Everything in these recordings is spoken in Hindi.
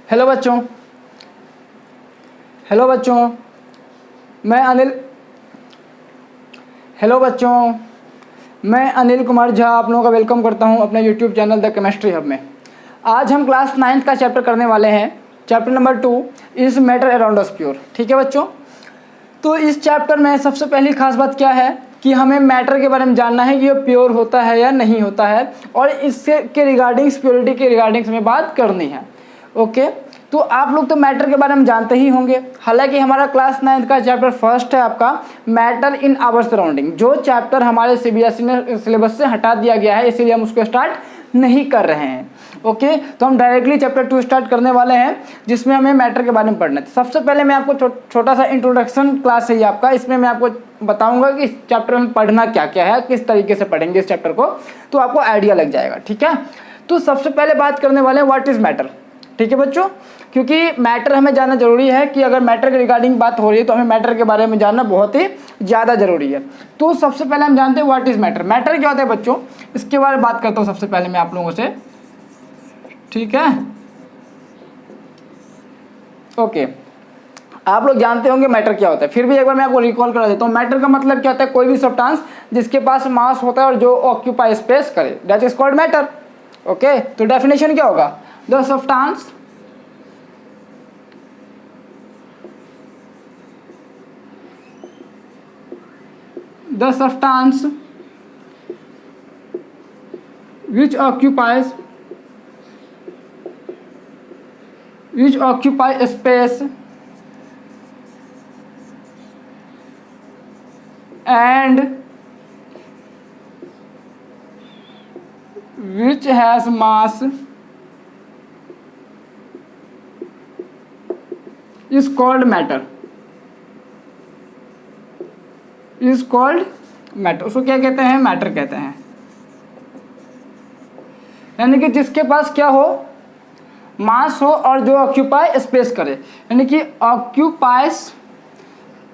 हेलो बच्चों, हेलो बच्चों, मैं अनिल हेलो बच्चों, मैं अनिल कुमार झा आप लोगों का वेलकम करता हूं अपने YouTube channel the chemistry hub में। आज हम क्लास 9th का चैप्टर करने वाले हैं। Chapter number 2 is matter around us pure. ठीक है बच्चों, तो इस चैप्टर में सबसे पहली खास बात क्या है कि हमें मैटर के बारे में जानना है कि ये प्योर होता है या नहीं होता है, और इसके के रिगार्डिंग्स, प्योरिटी के रिगार्डिंग्स में बात करनी है। ओके, तो आप लोग तो मैटर के बारे में जानते ही होंगे। हालांकि हमारा क्लास 9th का चैप्टर फर्स्ट है आपका मैटर इन आवर सराउंडिंग, जो चैप्टर हमारे सीबीएसई ने सिलेबस से हटा दिया गया है, इसीलिए हम उसको स्टार्ट नहीं कर रहे हैं। ओके, तो हम डायरेक्टली चैप्टर 2 स्टार्ट करने वाले हैं, जिसमें हमें मैटर के बारे में पढ़ना है। सबसे पहले मैं आपको छोटा सा इंट्रोडक्शन क्लास है ये आपका, इसमें मैं आपको बताऊंगा कि इस चैप्टर में पढ़ना क्या क्या है, किस तरीके से पढ़ेंगे इस चैप्टर को, तो आपको आइडिया लग जाएगा। ठीक है, तो सबसे पहले बात करने वाले हैं व्हाट इज मैटर। ठीक है बच्चों, क्योंकि मैटर हमें जानना जरूरी है कि अगर मैटर के रिगार्डिंग बात हो रही है तो हमें मैटर के बारे में जानना बहुत ही ज़्यादा जरूरी है। तो सबसे पहले हम जानते हैं व्हाट इज मैटर। मैटर क्या होता है बच्चों, इसके बारे में बात करता हूँ सबसे पहले मैं आप लोगों से। ठीक है, ओके, आप लोग जानते होंगे मैटर क्या होता है, फिर भी एक बार मैं आपको रिकॉल करा देता हूँ। मैटर का मतलब क्या होता है, कोई भी सब्सटेंस जिसके पास मास होता है और जो ऑक्यूपाई स्पेस करे, that is called matter. Okay, तो डेफिनेशन क्या होगा, the substance which occupy space and which has mass is called matter। उसको क्या कहते हैं, मैटर कहते हैं। यानी कि जिसके पास क्या हो, मास हो और जो ऑक्यूपाई स्पेस करे, यानी कि ऑक्यूपाइज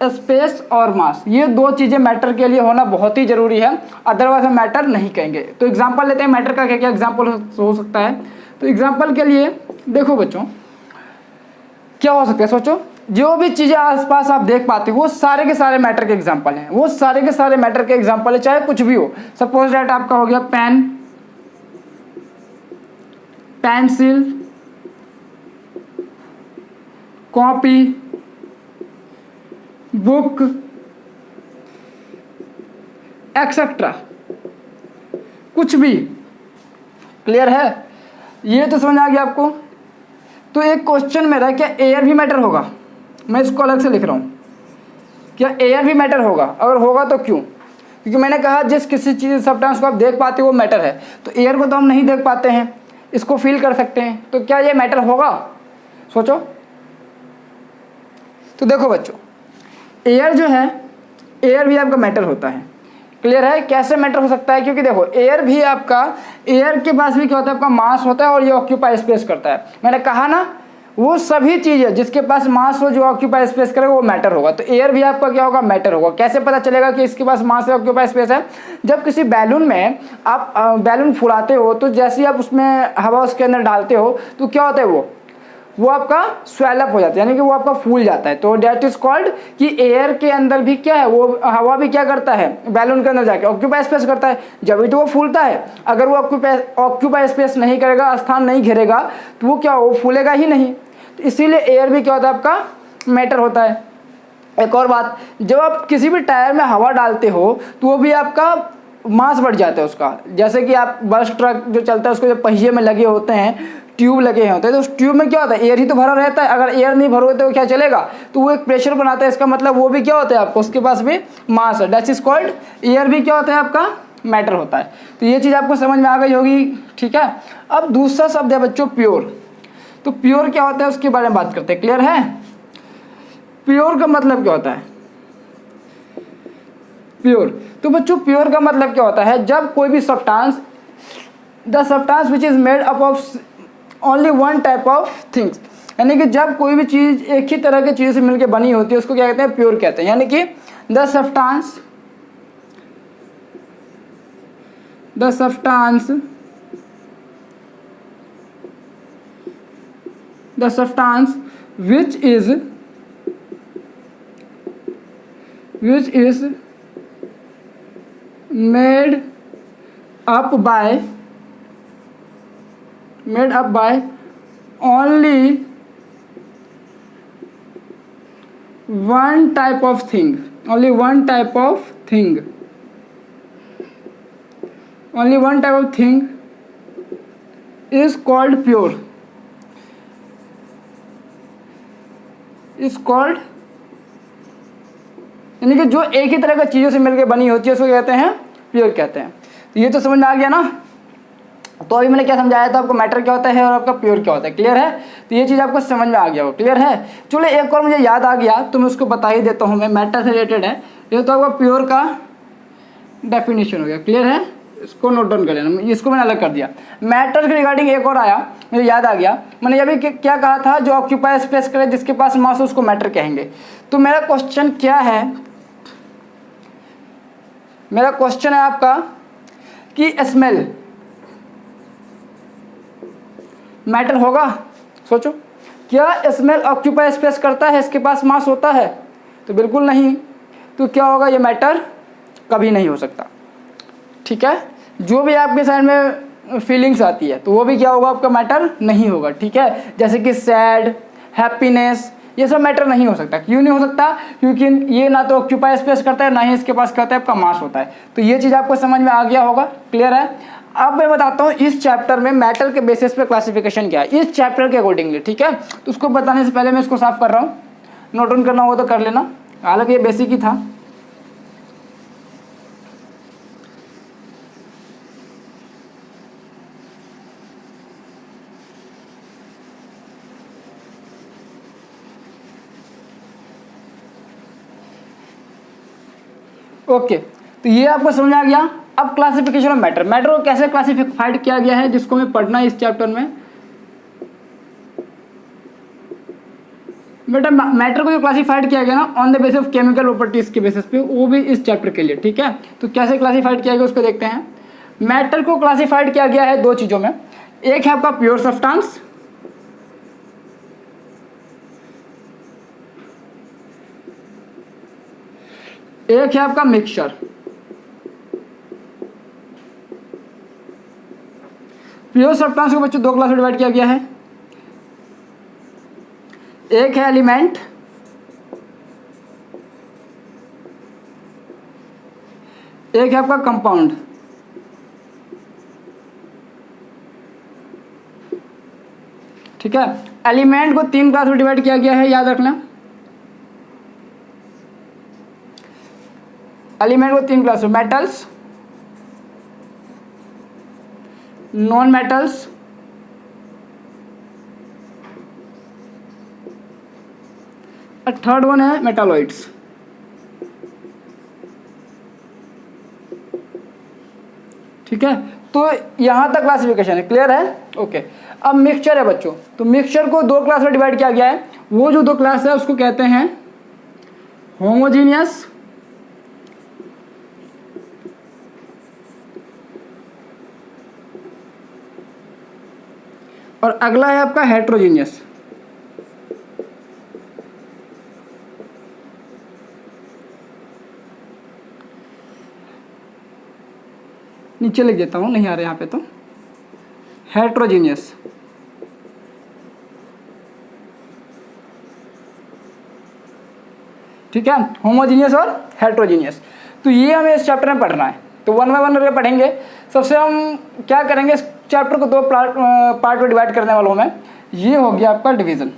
स्पेस और मास, ये दो चीजें मैटर के लिए होना बहुत ही जरूरी है, अदरवाइज हम मैटर नहीं कहेंगे। तो एग्जांपल लेते हैं, मैटर का क्या क्या एग्जांपल हो सकता है। तो एग्जांपल के लिए देखो बच्चों, क्या हो सकता है, सोचो। जो भी चीजें आसपास आप देख पाते हो वो सारे के सारे मैटर के एग्जांपल हैं, वो सारे के सारे मैटर के एग्जांपल है, चाहे कुछ भी हो। सपोज दैट आपका हो गया pen, pencil, copy, book, etcetera, कुछ भी। क्लियर है, ये तो समझ आ गया आपको। तो एक क्वेश्चन मेरा है, क्या एयर भी मैटर होगा? मैं इसको अलग से लिख रहा हूँ, क्या एयर भी मैटर होगा? अगर होगा तो क्यों? क्योंकि मैंने कहा जिस किसी चीज सब्सटेंस को आप देख पाते हो वो मैटर है, तो एयर को तो हम नहीं देख पाते हैं, इसको फील कर सकते हैं, तो क्या ये मैटर होगा? सोचो। तो देखो बच्चों, एयर जो है, एयर भी आपका मैटर होता है। क्लियर है, कैसे मैटर हो सकता है? क्योंकि देखो एयर भी आपका, एयर के पास भी क्या होता है, आपका मास होता है और ये ऑक्यूपाई स्पेस करता है। मैंने कहा ना, वो सभी चीजें जिसके पास मास हो, जो ऑक्यूपाई स्पेस करे, वो मैटर होगा। तो एयर भी आपका क्या होगा, मैटर होगा। कैसे पता चलेगा कि इसके पास मास है, ऑक्यूपाई स्पेस है? जब किसी बैलून में आप बैलून फुलाते हो, तो जैसे ही आप उसमें हवा उसके अंदर डालते हो तो क्या होता है, वो आपका स्वेलअप हो जाता है, यानी कि वो आपका फूल जाता है। तो डेट इज कॉल्ड कि एयर के अंदर भी क्या है, वो हवा भी क्या करता है, बैलून के अंदर जाके ऑक्यूपाई स्पेस करता है, जब भी तो वो फूलता है। अगर वो ऑक्यूपाई स्पेस नहीं करेगा, स्थान नहीं घेरेगा, तो वो क्या, वो फूलेगा ही नहीं। तो इसीलिए एयर भी क्या होता है, आपका मैटर होता है। एक और बात, जब आप किसी भी टायर में हवा डालते हो तो वो भी आपका मास बढ़ जाता है उसका। जैसे कि आप बस ट्रक जो चलता है, उसको जो पहिए में लगे होते हैं, ट्यूब लगे होते हैं, तो उस ट्यूब में क्या होता है, एयर ही तो भरा रहता है। अगर एयर नहीं भरोगे तो क्या चलेगा, तो वो एक प्रेशर बनाता है। इसका मतलब वो भी क्या होता है, आपको उसके पास भी मास है, दैट इज कॉल्ड एयर भी क्या होता है, आपका मैटर होता है। तो ये चीज़ आपको समझ में आ गई होगी। ठीक है, अब दूसरा शब्द है बच्चों प्योर। तो प्योर क्या होता है उसके बारे में बात करते हैं। क्लियर है, प्योर का मतलब क्या होता है? प्योर, तो बच्चों प्योर का मतलब क्या होता है, जब कोई भी substance, the substance which is made up of only one type of things, यानी कि जब कोई भी चीज एक ही तरह की चीज से मिलकर बनी होती है, उसको क्या कहते हैं, प्योर कहते हैं। यानी कि the the substance which is made up by only one type of thing is called pure, यानी कि जो एक ही तरह का चीज़ों से मिलकर बनी होती है उसको कहते हैं प्योर कहते हैं। तो ये तो समझ में आ गया ना। तो अभी मैंने क्या समझाया था आपको, मैटर क्या होता है और आपका प्योर क्या होता है, क्लियर है। तो ये चीज़ आपको समझ में आ गया हो, क्लियर है। चलो एक और मुझे याद आ गया तो मैं उसको बता ही देता हूँ, मैं मैटर से रिलेटेड है ये, तो आपका प्योर का डेफिनेशन हो गया, क्लियर है। इसको नोट डाउन कर लेना, इसको मैंने अलग कर दिया। मैटर के रिगार्डिंग एक और आया, मुझे याद आ गया, मैंने अभी क्या कहा था, जो ऑक्यूपाई स्पेस करे जिसके पास मास हो उसको मैटर कहेंगे। तो मेरा क्वेश्चन क्या है, मेरा क्वेश्चन है आपका कि स्मेल मैटर होगा। सोचो, क्या स्मेल ऑक्यूपाई स्पेस करता है, इसके पास मास होता है? तो बिल्कुल नहीं। तो क्या होगा, ये मैटर कभी नहीं हो सकता, ठीक है। जो भी आपके साइड में फीलिंग्स आती है तो वो भी क्या होगा, आपका मैटर नहीं होगा, ठीक है। जैसे कि सैड, हैप्पीनेस, ये सब मैटर नहीं हो सकता। क्यों नहीं हो सकता? क्योंकि ये ना तो ऑक्यूपाई स्पेस करता है, ना ही इसके पास क्या होता है, आपका मास होता है। तो ये चीज़ आपको समझ में आ गया होगा, क्लियर है। अब मैं बताता हूँ इस चैप्टर में मैटर के बेसिस पे क्लासिफिकेशन क्या है, इस चैप्टर के अकॉर्डिंगली, ठीक है। तो उसको बताने से पहले मैं इसको साफ कर रहा हूँ, नोट डाउन करना होगा तो कर लेना, हालांकि ये बेसिक ही था। ओके, तो ये आपको समझ आ गया। अब क्लासिफिकेशन ऑफ मैटर, मैटर को कैसे क्लासिफाइड किया गया है जिसको हमें पढ़ना है इस चैप्टर में। बेटा मैटर को जो क्लासिफाइड किया गया ना on the basis of chemical properties के बेसिस पे, वो भी इस चैप्टर के लिए, ठीक है। तो कैसे क्लासिफाइड किया गया उसको देखते हैं। मैटर को क्लासिफाइड किया गया है दो चीजों में, एक है आपका प्योर सब्सटेंस, एक है आपका मिक्सचर। प्योर सब्सटेंस को बच्चों दो क्लास में डिवाइड किया गया है, एक है एलिमेंट, एक है आपका कंपाउंड, ठीक है। एलिमेंट को तीन क्लास में डिवाइड किया गया है, याद रखना। एलिमेंट को तीन क्लास में, मेटल्स, नॉन मेटल्स, और थर्ड वन है मेटालॉइड्स, ठीक है। तो यहां तक क्लासिफिकेशन है, क्लियर है, ओके। अब मिक्सचर है बच्चों, तो मिक्सचर को दो क्लास में डिवाइड किया गया है। वो जो दो क्लास है उसको कहते हैं होमोजीनियस और अगला है आपका हेट्रोजीनियस। नीचे लिख देता हूं, नहीं आ रहा यहाँ पे, तो हेट्रोजीनियस, ठीक है, होमोजीनियस और हेट्रोजीनियस। तो ये हमें इस चैप्टर में पढ़ना है, तो वन बाय वन करके पढ़ेंगे। सबसे हम क्या करेंगे, इस चैप्टर को दो पार्ट में डिवाइड करने वालों में। ये हो गया आपका डिवीजन,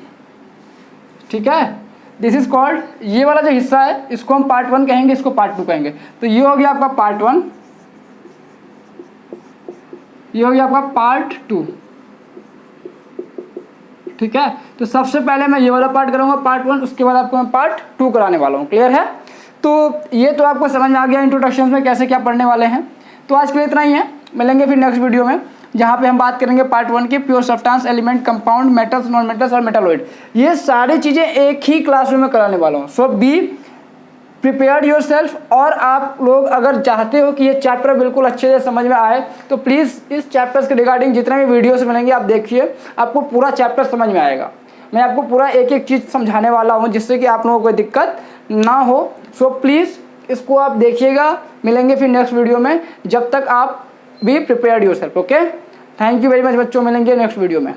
ठीक है, दिस इज कॉल्ड, ये वाला जो हिस्सा है इसको हम पार्ट 1 कहेंगे, इसको पार्ट 2 कहेंगे। तो ये हो गया आपका पार्ट 1, ये हो गया आपका पार्ट 2, ठीक है। तो सबसे पहले मैं ये वाला पार्ट करूंगा पार्ट 1, उसके बाद आपको मैं पार्ट 2 कराने वाला हूँ, क्लियर है। तो ये तो आपको समझ में आ गया इंट्रोडक्शन में कैसे क्या पढ़ने वाले हैं। तो आज के लिए इतना ही है, मिलेंगे फिर नेक्स्ट वीडियो में, जहाँ पे हम बात करेंगे पार्ट 1 की pure substance, element, compound, metals, non metals और मेटालॉइड। ये सारी चीज़ें एक ही क्लासरूम में कराने वाला हूँ। सो बी प्रिपेयर्ड योर सेल्फ। और आप लोग अगर चाहते हो कि ये चैप्टर बिल्कुल अच्छे से समझ में आए तो प्लीज़ इस चैप्टर्स के रिगार्डिंग जितने भी वीडियोस मिलेंगे आप देखिए, आपको पूरा चैप्टर समझ में आएगा। मैं आपको पूरा एक एक चीज़ समझाने वाला हूँ जिससे कि आप लोगों को कोई दिक्कत ना हो। सो प्लीज़ इसको आप देखिएगा। मिलेंगे फिर नेक्स्ट वीडियो में, जब तक आप be prepared yourself. Okay, thank you very much बच्चों, मिलेंगे नेक्स्ट वीडियो में।